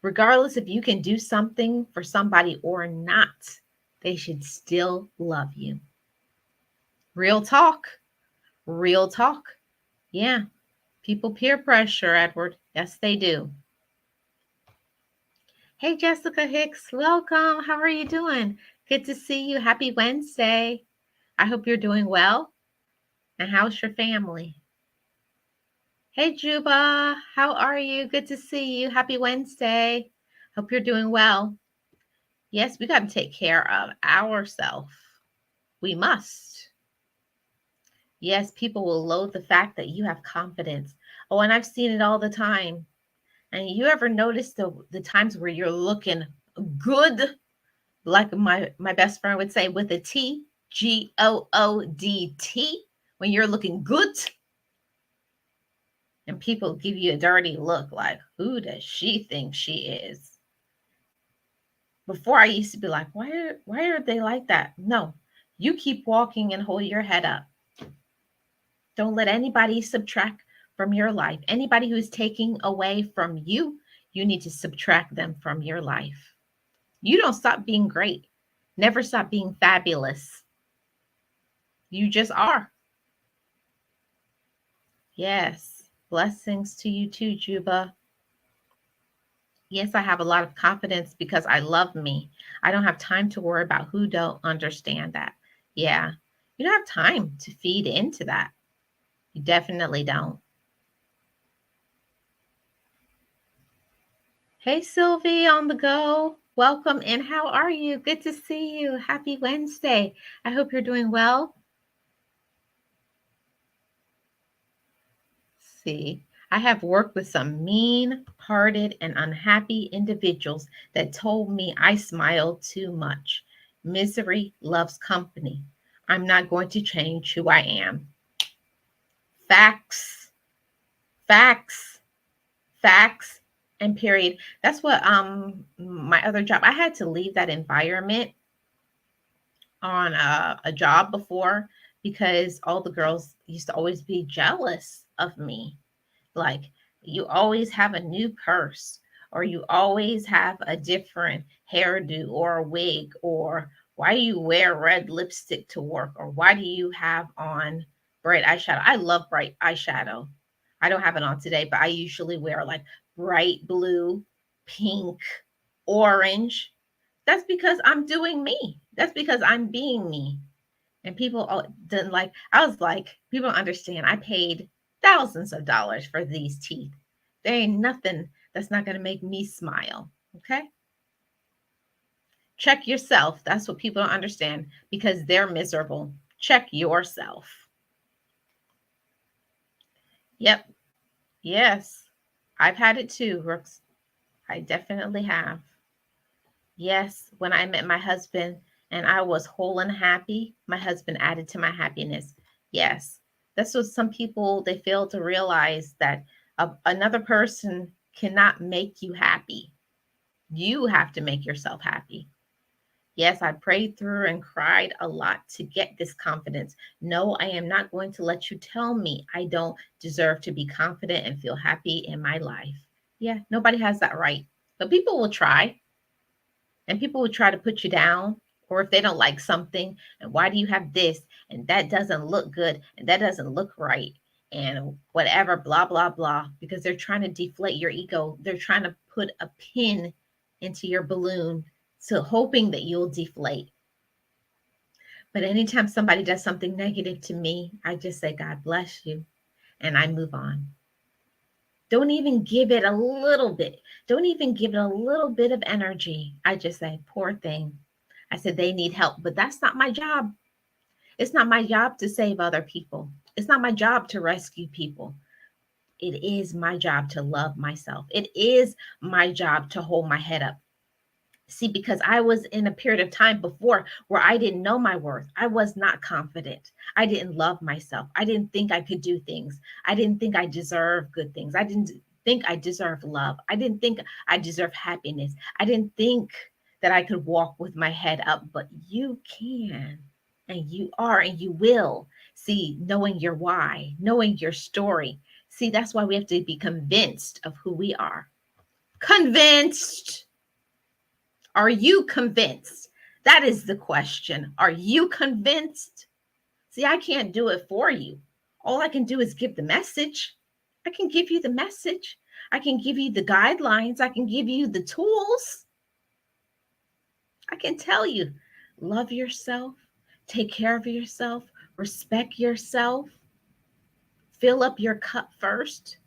Regardless if you can do something for somebody or not, they should still love you. Real talk. Real talk. Yeah. People peer pressure, Edward. Yes, they do. Hey, Jessica Hicks, welcome. How are you doing? Good to see you. Happy Wednesday. I hope you're doing well. And how's your family? Hey, Juba, how are you? Good to see you. Happy Wednesday. Hope you're doing well. Yes, we got to take care of ourselves. We must. Yes, people will loathe the fact that you have confidence. Oh, and I've seen it all the time. And you ever notice the times where you're looking good, like my best friend would say with a T, GOODT, when you're looking good, and people give you a dirty look like, who does she think she is? Before I used to be like, why are they like that? No, you keep walking and hold your head up. Don't let anybody subtract from your life. Anybody who's taking away from you, you need to subtract them from your life. You don't stop being great. Never stop being fabulous. You just are. Yes. Blessings to you too, Juba. Yes, I have a lot of confidence because I love me. I don't have time to worry about who don't understand that. Yeah. You don't have time to feed into that. You definitely don't. Hey, Sylvie on the go. Welcome and how are you? Good to see you. Happy Wednesday. I hope you're doing well. See, I have worked with some mean-hearted and unhappy individuals that told me I smiled too much. Misery loves company. I'm not going to change who I am. Facts, facts, facts, and period. That's what my other job, I had to leave that environment on a job before because all the girls used to always be jealous of me. Like, you always have a new purse, or you always have a different hairdo or a wig, or why do you wear red lipstick to work, or why do you have on bright eyeshadow? I love bright eyeshadow. I don't have it on today, but I usually wear like bright blue, pink, orange. That's because I'm doing me. That's because I'm being me. And people didn't like, I was like, people don't understand. I paid thousands of dollars for these teeth. There ain't nothing that's not going to make me smile. Okay. Check yourself. That's what people don't understand because they're miserable. Check yourself. Yep. Yes. I've had it too, Brooks. I definitely have. Yes. When I met my husband and I was whole and happy, my husband added to my happiness. Yes. That's what some people, they fail to realize that another person cannot make you happy. You have to make yourself happy. Yes, I prayed through and cried a lot to get this confidence. No, I am not going to let you tell me I don't deserve to be confident and feel happy in my life. Yeah, nobody has that right. But people will try, and people will try to put you down. Or if they don't like something, and why do you have this? And that doesn't look good, and that doesn't look right, and whatever, blah, blah, blah, because they're trying to deflate your ego. They're trying to put a pin into your balloon, so hoping that you'll deflate. But anytime somebody does something negative to me, I just say, God bless you. And I move on. Don't even give it a little bit. Don't even give it a little bit of energy. I just say, poor thing. I said, they need help, but that's not my job. It's not my job to save other people. It's not my job to rescue people. It is my job to love myself. It is my job to hold my head up. See, because I was in a period of time before where I didn't know my worth. I was not confident. I didn't love myself. I didn't think I could do things. I didn't think I deserved good things. I didn't think I deserved love. I didn't think I deserved happiness. I didn't think that I could walk with my head up, but you can, and you are, and you will. See, knowing your why, knowing your story. See, that's why we have to be convinced of who we are. Convinced. Are you convinced? That is the question. Are you convinced? See, I can't do it for you. All I can do is give the message. I can give you the message. I can give you the guidelines. I can give you the tools. I can tell you, love yourself, take care of yourself, respect yourself, fill up your cup first,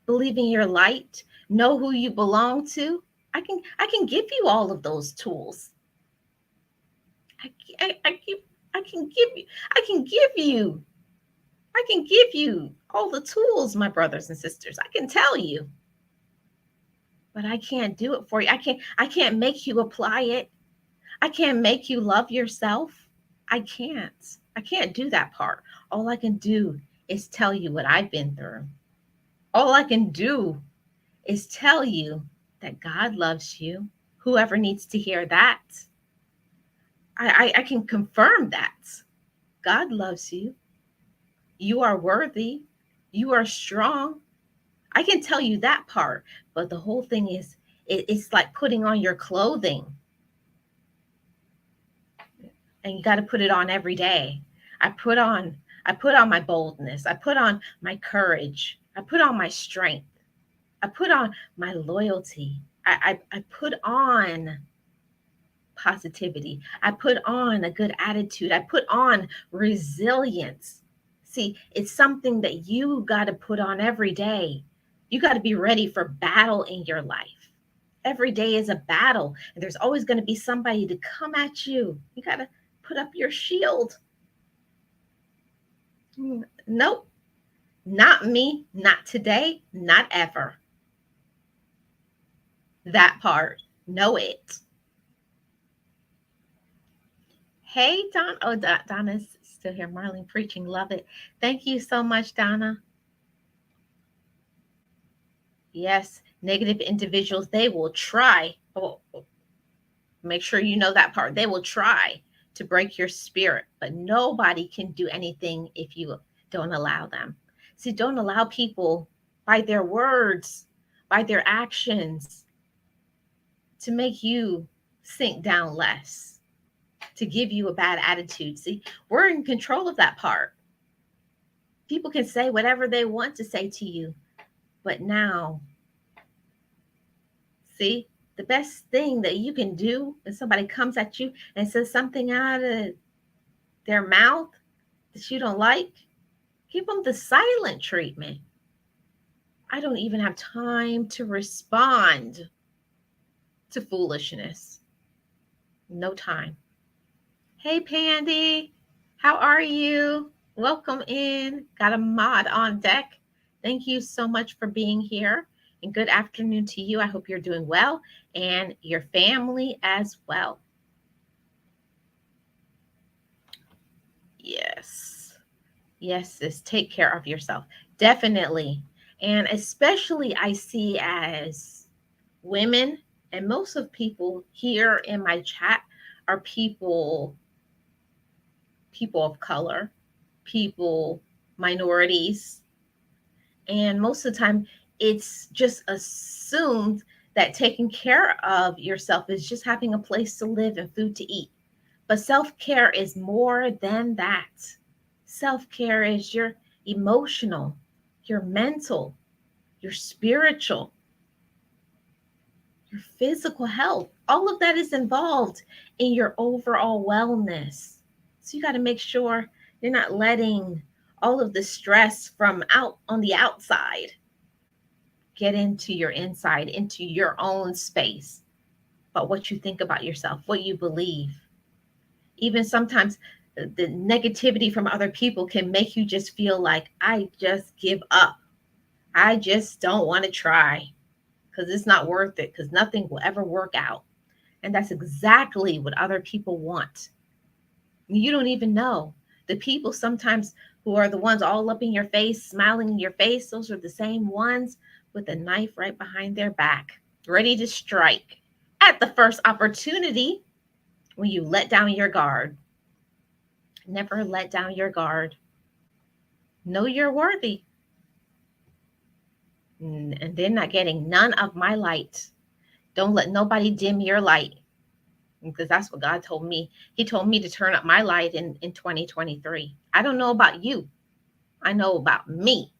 believe in your light, know who you belong to. I can give you all of those tools. I, I keep I can give you I can give you I can give you all the tools, my brothers and sisters. I can tell you, but I can't do it for you. I can't make you apply it. I can't make you love yourself. I can't. I can't do that part. All I can do is tell you what I've been through. All I can do is tell you that God loves you. Whoever needs to hear that, I can confirm that. God loves you. You are worthy. You are strong. I can tell you that part. But the whole thing is, it's like putting on your clothing, and you got to put it on every day. I put on I put on my boldness. I put on my courage. I put on my strength. I put on my loyalty. I put on positivity. I put on a good attitude. I put on resilience. See, it's something that you got to put on every day. You got to be ready for battle in your life. Every day is a battle, and there's always going to be somebody to come at you. You got to put up your shield. Nope, not me, not today, not ever. That part, know it. Hey, Don. Oh, Donna's still here. Marlene preaching. Love it. Thank you so much, Donna. Yes, negative individuals, they will try. Oh, make sure you know that part. They will try to break your spirit, but nobody can do anything if you don't allow them. See, don't allow people by their words, by their actions, to make you sink down less, to give you a bad attitude. See, we're in control of that part. People can say whatever they want to say to you, but now, see? The best thing that you can do when somebody comes at you and says something out of their mouth that you don't like, give them the silent treatment. I don't even have time to respond to foolishness. No time. Hey, Pandy, how are you? Welcome in. Got a mod on deck. Thank you so much for being here. And good afternoon to you. I hope you're doing well and your family as well. Yes. Yes, sis. Take care of yourself. Definitely. And especially, I see as women, and most of people here in my chat are people of color, people, minorities, and most of the time it's just assumed that taking care of yourself is just having a place to live and food to eat. But self-care is more than that. Self-care is your emotional, your mental, your spiritual, your physical health. All of that is involved in your overall wellness. So you got to make sure you're not letting all of the stress from out on the outside get into your inside, into your own space. But what you think about yourself, what you believe. Even sometimes the negativity from other people can make you just feel like, I just give up. I just don't want to try because it's not worth it, because nothing will ever work out. And that's exactly what other people want. You don't even know. The people sometimes who are the ones all up in your face, smiling in your face, those are the same ones with a knife right behind their back, ready to strike at the first opportunity when you let down your guard. Never let down your guard. Know you're worthy. And they're not getting none of my light. Don't let nobody dim your light, because that's what God told me. He told me to turn up my light in 2023. I don't know about you. I know about me.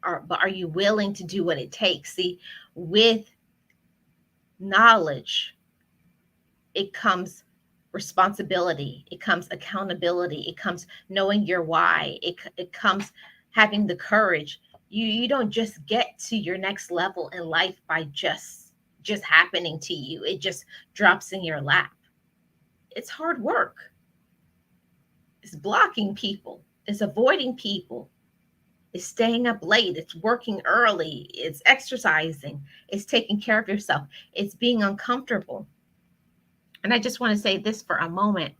But are you willing to do what it takes? See, with knowledge, it comes responsibility, it comes accountability, it comes knowing your why, it comes having the courage. You don't just get to your next level in life by just happening to you. It just drops in your lap. It's hard work. It's blocking people, it's avoiding people, it's staying up late, it's working early, it's exercising, it's taking care of yourself, it's being uncomfortable. And I just want to say this for a moment,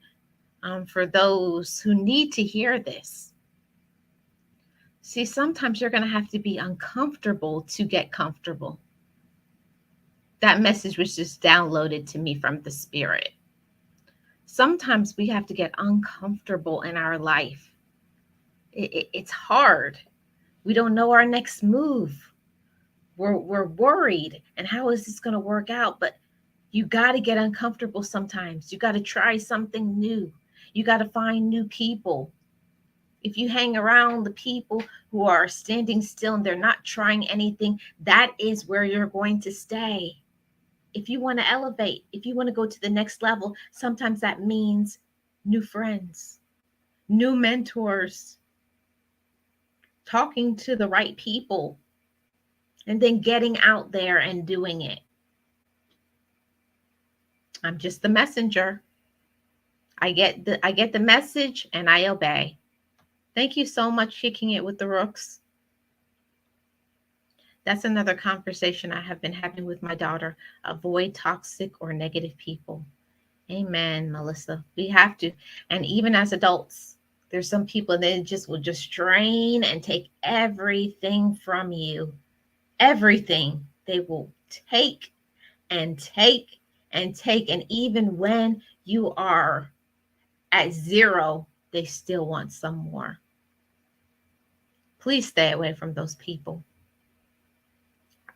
for those who need to hear this. See, sometimes you're going to have to be uncomfortable to get comfortable. That message was just downloaded to me from the Spirit. Sometimes we have to get uncomfortable in our life. It's hard. We don't know our next move. We're worried. And how is this going to work out? But you got to get uncomfortable sometimes. You got to try something new. You got to find new people. If you hang around the people who are standing still and they're not trying anything, that is where you're going to stay. If you want to elevate, if you want to go to the next level, sometimes that means new friends, new mentors, talking to the right people, and then getting out there and doing it. I'm just the messenger. I get the message and I obey. Thank you so much, Kicking It with the Rooks. That's another conversation I have been having with my daughter. Avoid toxic or negative people. Amen, Melissa. We have to. And even as adults, there's some people that just will just drain and take everything from you. Everything. They will take and take and take. And even when you are at zero, they still want some more. Please stay away from those people.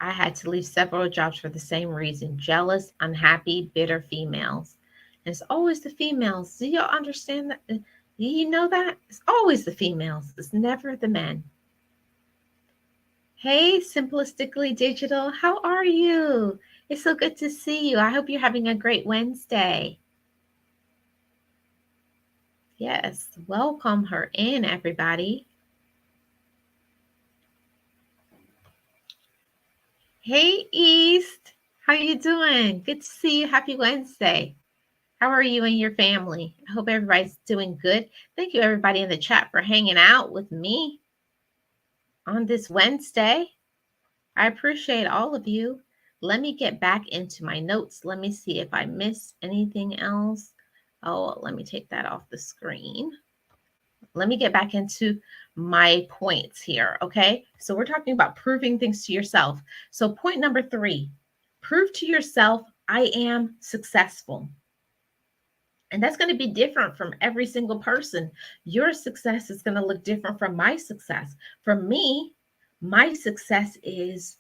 I had to leave several jobs for the same reason: jealous, unhappy, bitter females. And it's always the females. Do y'all understand that? Do you know that? It's always the females, it's never the men. Hey, Simplistically Digital, how are you? It's so good to see you. I hope you're having a great Wednesday. Yes, welcome her in, everybody. Hey, East, how you doing? Good to see you. Happy Wednesday. How are you and your family? I hope everybody's doing good. Thank you, everybody in the chat, for hanging out with me on this Wednesday. I appreciate all of you. Let me get back into my notes. Let me see if I missed anything else. Oh, let me take that off the screen. Let me get back into my points here. Okay. So we're talking about proving things to yourself. So, point number 3, prove to yourself, I am successful. And that's going to be different from every single person. Your success is going to look different from my success. For me, my success is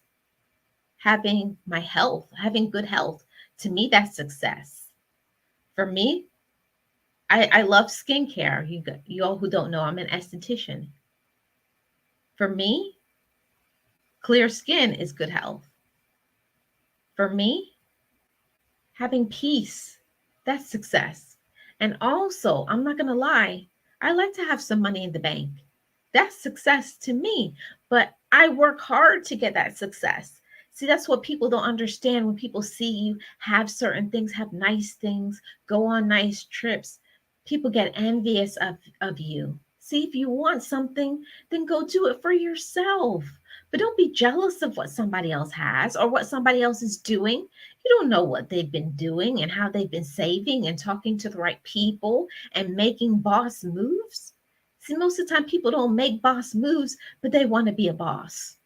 having my health, having good health. To me, that's success. For me, I love skincare. You all who don't know, I'm an esthetician. For me, clear skin is good health. For me, having peace, that's success. And also, I'm not going to lie, I like to have some money in the bank. That's success to me, but I work hard to get that success. See, that's what people don't understand when people see you have certain things, have nice things, go on nice trips. People get envious of you. See, if you want something, then go do it for yourself. But don't be jealous of what somebody else has or what somebody else is doing. You don't know what they've been doing and how they've been saving and talking to the right people and making boss moves. See, most of the time people don't make boss moves, but they want to be a boss.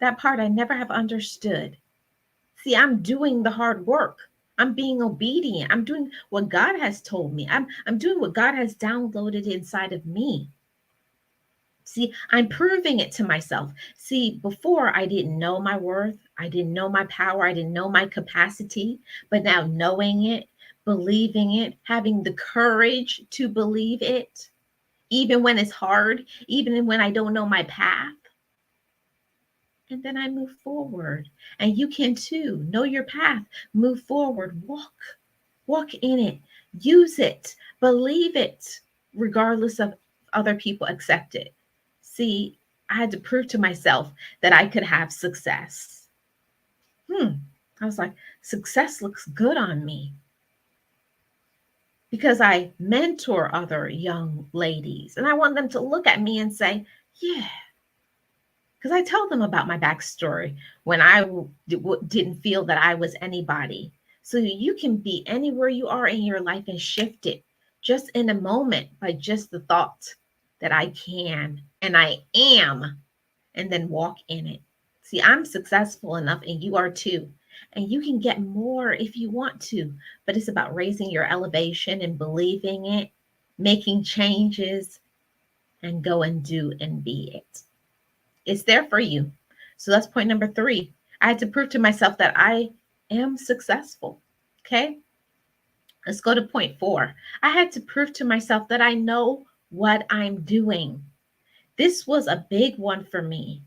That part I never have understood. See, I'm doing the hard work. I'm being obedient. I'm doing what God has told me. I'm doing what God has downloaded inside of me. See, I'm proving it to myself. See, before I didn't know my worth, I didn't know my power, I didn't know my capacity, but now knowing it, believing it, having the courage to believe it, even when it's hard, even when I don't know my path. And then I move forward. And you can too. Know your path, move forward, walk in it, use it, believe it, regardless of other people accept it. See, I had to prove to myself that I could have success. I was like, success looks good on me because I mentor other young ladies and I want them to look at me and say, yeah, because I tell them about my backstory when I didn't feel that I was anybody. So you can be anywhere you are in your life and shift it just in a moment by just the thought that I can and I am, and then walk in it. See, I'm successful enough, and you are too. And you can get more if you want to, but it's about raising your elevation and believing it, making changes, and go and do and be it. It's there for you. So that's point number 3. I had to prove to myself that I am successful. Okay. Let's go to point 4. I had to prove to myself that I know what I'm doing. This was a big one for me.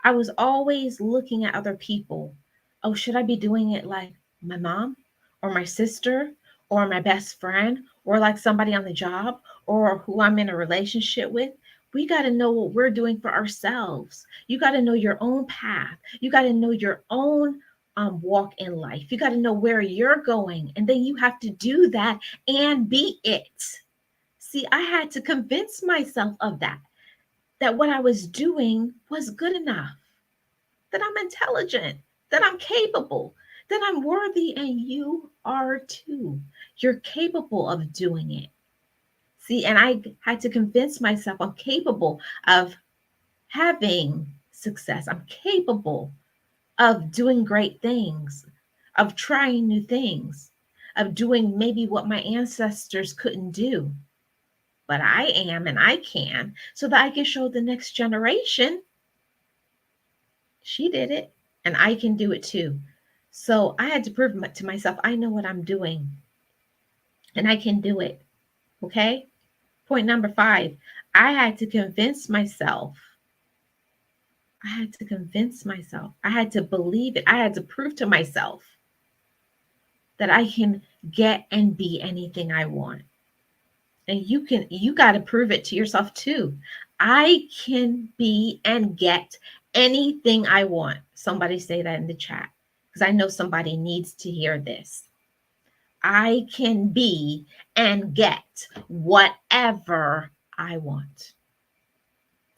I was always looking at other people. Oh, should I be doing it like my mom or my sister or my best friend or like somebody on the job or who I'm in a relationship with? We got to know what we're doing for ourselves. You got to know your own path. You got to know your own walk in life. You got to know where you're going. And then you have to do that and be it. See, I had to convince myself of that what I was doing was good enough, that I'm intelligent, that I'm capable, that I'm worthy, and you are too. You're capable of doing it. See, and I had to convince myself I'm capable of having success. I'm capable of doing great things, of trying new things, of doing maybe what my ancestors couldn't do. But I am and I can, so that I can show the next generation she did it and I can do it too. So I had to prove to myself I know what I'm doing and I can do it. Okay. Point number 5, I had to convince myself I had to convince myself. I had to believe it. I had to prove to myself that I can get and be anything I want. And you got to prove it to yourself too. I can be and get anything I want. Somebody say that in the chat because I know somebody needs to hear this. I can be and get whatever I want.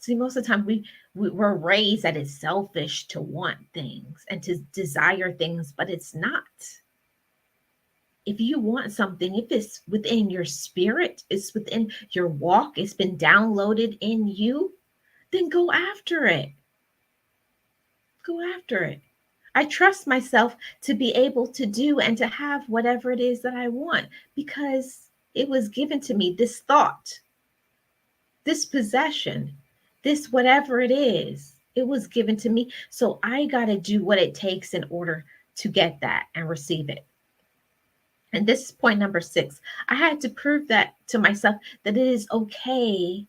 See, most of the time we're raised that it's selfish to want things and to desire things, but it's not. If you want something, if it's within your spirit, it's within your walk, it's been downloaded in you, then go after it. Go after it. I trust myself to be able to do and to have whatever it is that I want because it was given to me. This thought, this possession, this whatever it is, it was given to me. So I got to do what it takes in order to get that and receive it. And this is point number 6. I had to prove that to myself that it is okay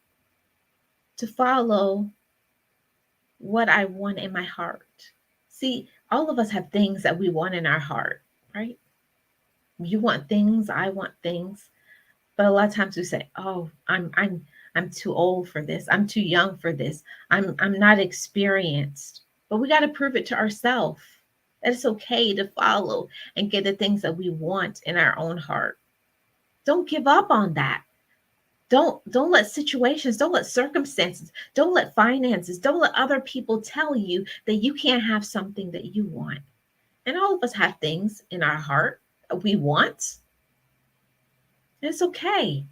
to follow what I want in my heart. See, all of us have things that we want in our heart, right? You want things, I want things. But a lot of times we say, "Oh, I'm too old for this. I'm too young for this. I'm not experienced." But we got to prove it to ourselves that it's okay to follow and get the things that we want in our own heart. Don't give up on that. Don't let situations, don't let circumstances, don't let finances, don't let other people tell you that you can't have something that you want. And all of us have things in our heart that we want. It's okay.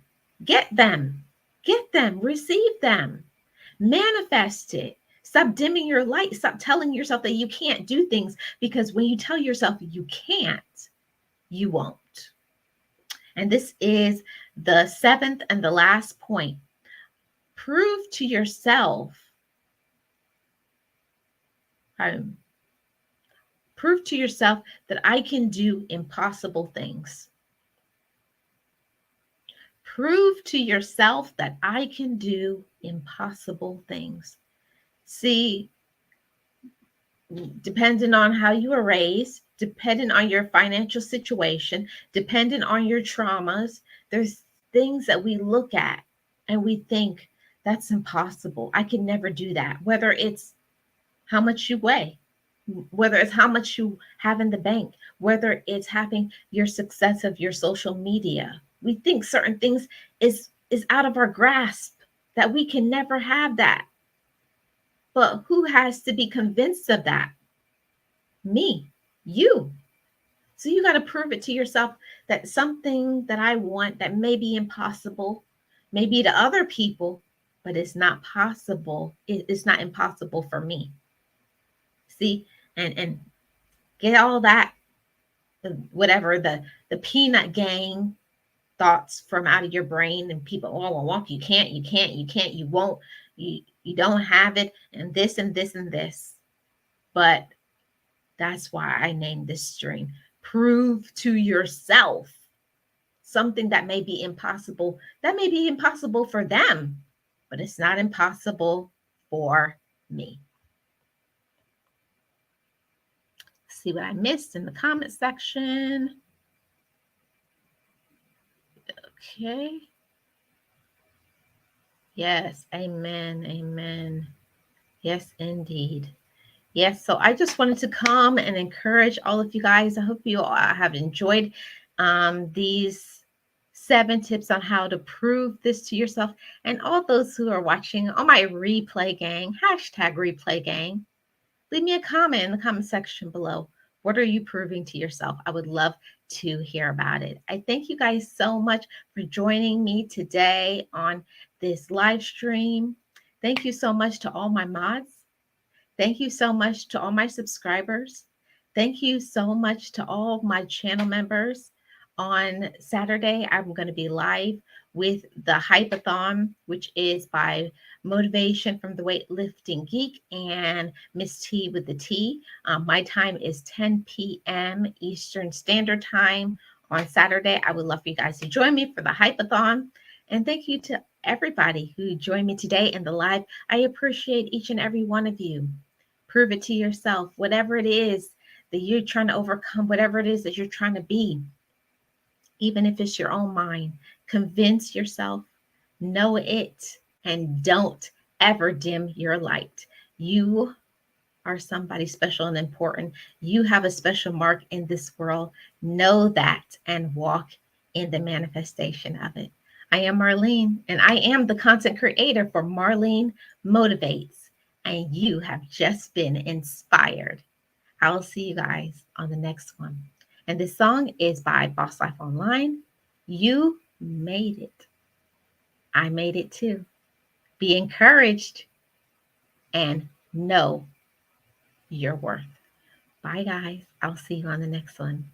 Get them. Get them. Receive them. Manifest it. Stop dimming your light. Stop telling yourself that you can't do things because when you tell yourself you can't, you won't. And this is the 7th and the last point. Prove to yourself, prove to yourself that I can do impossible things. Prove to yourself that I can do impossible things. See, depending on how you were raised, depending on your financial situation, depending on your traumas, there's things that we look at and we think that's impossible. I can never do that. Whether it's how much you weigh, whether it's how much you have in the bank, whether it's having your success of your social media. We think certain things is out of our grasp, that we can never have that. But who has to be convinced of that? Me, you. So you got to prove it to yourself that something that I want that may be impossible, maybe to other people, but it's not possible. It's not impossible for me. See, and get all that, whatever the peanut gang thoughts from out of your brain, and people, oh, well, walk, you can't, you won't, you don't have it, and this and this and this. But that's why I named this stream. Prove to yourself something that may be impossible. That may be impossible for them, but it's not impossible for me. See what I missed in the comment section. Okay. Yes, amen, amen. Yes, indeed. Yes, so I just wanted to come and encourage all of you guys. I hope you all have enjoyed these 7 tips on how to prove this to yourself. And all those who are watching on my replay gang, #replay gang, leave me a comment in the comment section below. What are you proving to yourself? I would love to hear about it. I thank you guys so much for joining me today on this live stream. Thank you so much to all my mods. Thank you so much to all my subscribers. Thank you so much to all my channel members. On Saturday, I'm going to be live with the Hypeathon, which is by Motivation from the Weightlifting Geek and Miss T with the T. My time is 10 p.m. Eastern Standard Time on Saturday. I would love for you guys to join me for the Hypeathon. And thank you to everybody who joined me today in the live. I appreciate each and every one of you. Prove it to yourself. Whatever it is that you're trying to overcome, whatever it is that you're trying to be, even if it's your own mind, convince yourself, know it, and don't ever dim your light. You are somebody special and important. You have a special mark in this world. Know that and walk in the manifestation of it. I am Marlene, and I am the content creator for Marlene Motivates, and you have just been inspired. I'll see you guys on the next one. And this song is by Boss Life Online. You made it. I made it too. Be encouraged and know your worth. Bye, guys. I'll see you on the next one.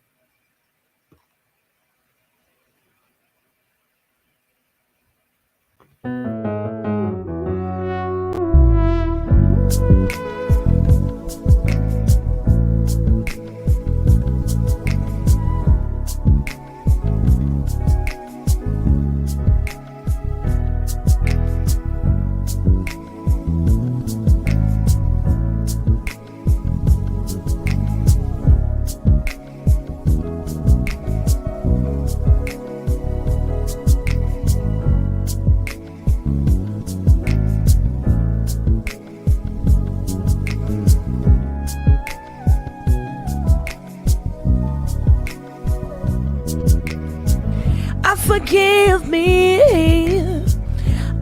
Forgive me,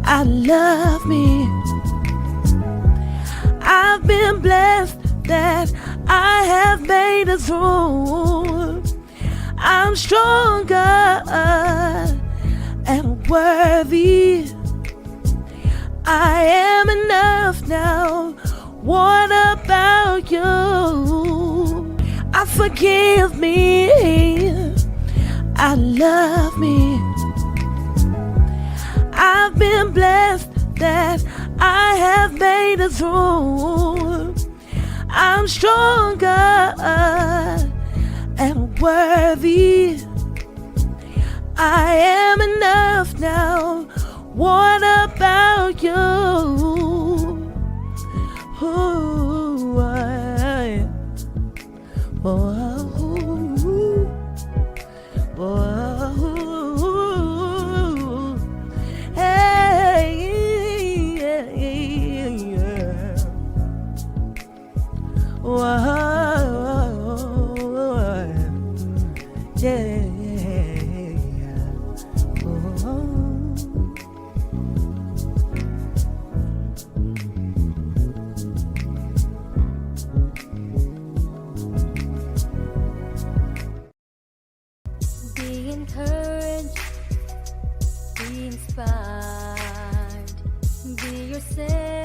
I love me. I've been blessed that I have made it through. I'm stronger and worthy. I am enough now. What about you? I forgive me, I love me. I've been blessed that I have made it through. I'm stronger and worthy. I am enough now. What about you? Ooh, Be encouraged, be inspired, be yourself.